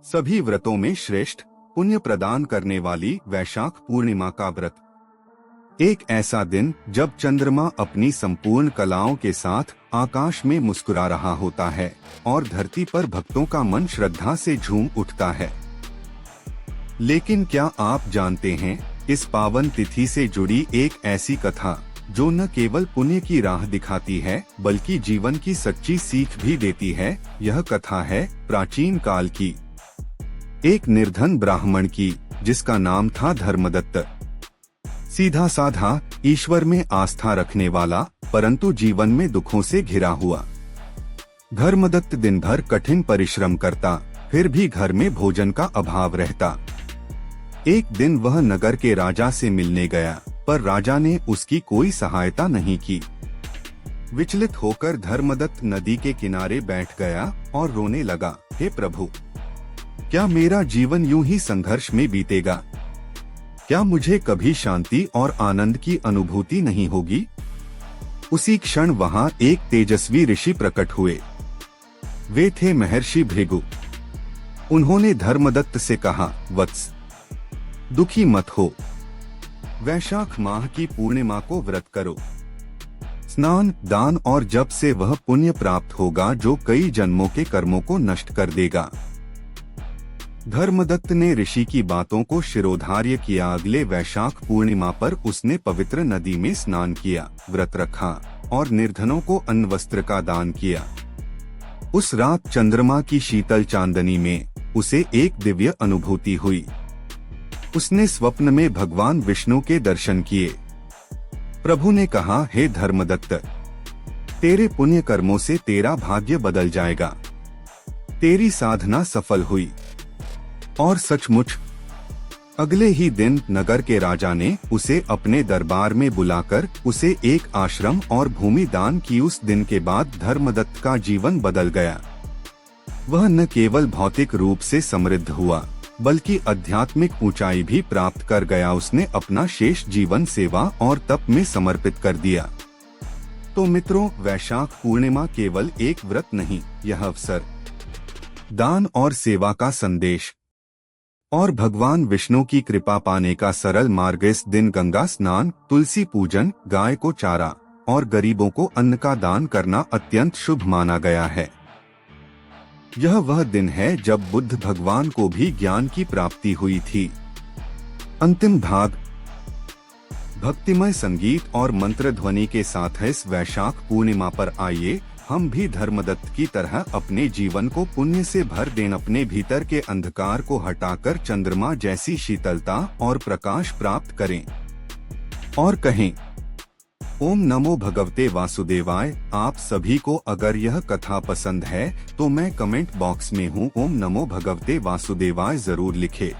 सभी व्रतों में श्रेष्ठ पुण्य प्रदान करने वाली वैशाख पूर्णिमा का व्रत। एक ऐसा दिन जब चंद्रमा अपनी संपूर्ण कलाओं के साथ आकाश में मुस्कुरा रहा होता है और धरती पर भक्तों का मन श्रद्धा से झूम उठता है। लेकिन क्या आप जानते हैं, इस पावन तिथि से जुड़ी एक ऐसी कथा जो न केवल पुण्य की राह दिखाती है बल्कि जीवन की सच्ची सीख भी देती है। यह कथा है प्राचीन काल की एक निर्धन ब्राह्मण की, जिसका नाम था धर्मदत्त। सीधा साधा, ईश्वर में आस्था रखने वाला, परंतु जीवन में दुखों से घिरा हुआ। धर्मदत्त दिन भर कठिन परिश्रम करता, फिर भी घर में भोजन का अभाव रहता। एक दिन वह नगर के राजा से मिलने गया, पर राजा ने उसकी कोई सहायता नहीं की। विचलित होकर धर्मदत्त नदी के किनारे बैठ गया और रोने लगा, हे प्रभु, क्या मेरा जीवन यूं ही संघर्ष में बीतेगा? क्या मुझे कभी शांति और आनंद की अनुभूति नहीं होगी? उसी क्षण वहां एक तेजस्वी ऋषि प्रकट हुए। वे थे महर्षि भृगु। उन्होंने धर्मदत्त से कहा, वत्स, दुखी मत हो। वैशाख माह की पूर्णिमा को व्रत करो। स्नान, दान और जप से वह पुण्य प्राप्त होगा जो कई जन्मों के कर्मों को नष्ट कर देगा। धर्मदत्त ने ऋषि की बातों को शिरोधार्य किया। अगले वैशाख पूर्णिमा पर उसने पवित्र नदी में स्नान किया, व्रत रखा और निर्धनों को अन्न वस्त्र का दान किया। उस रात चंद्रमा की शीतल चांदनी में उसे एक दिव्य अनुभूति हुई। उसने स्वप्न में भगवान विष्णु के दर्शन किए। प्रभु ने कहा, हे धर्मदत्त, तेरे पुण्य कर्मों से तेरा भाग्य बदल जाएगा। तेरी साधना सफल हुई। और सचमुच अगले ही दिन नगर के राजा ने उसे अपने दरबार में बुलाकर उसे एक आश्रम और भूमि दान की। उस दिन के बाद धर्मदत्त का जीवन बदल गया। वह न केवल भौतिक रूप से समृद्ध हुआ बल्कि आध्यात्मिक ऊंचाई भी प्राप्त कर गया। उसने अपना शेष जीवन सेवा और तप में समर्पित कर दिया। तो मित्रों, वैशाख पूर्णिमा केवल एक व्रत नहीं, यह अवसर, दान और सेवा का संदेश और भगवान विष्णु की कृपा पाने का सरल मार्ग। इस दिन गंगा स्नान, तुलसी पूजन, गाय को चारा और गरीबों को अन्न का दान करना अत्यंत शुभ माना गया है। यह वह दिन है जब बुद्ध भगवान को भी ज्ञान की प्राप्ति हुई थी। अंतिम भाग भक्तिमय संगीत और मंत्र ध्वनि के साथ है। इस वैशाख पूर्णिमा पर आइए हम भी धर्मदत्त की तरह अपने जीवन को पुण्य से भर दें, अपने भीतर के अंधकार को हटाकर चंद्रमा जैसी शीतलता और प्रकाश प्राप्त करें और कहें, ओम नमो भगवते वासुदेवाय। आप सभी को अगर यह कथा पसंद है तो मैं कमेंट बॉक्स में हूँ ओम नमो भगवते वासुदेवाय जरूर लिखें।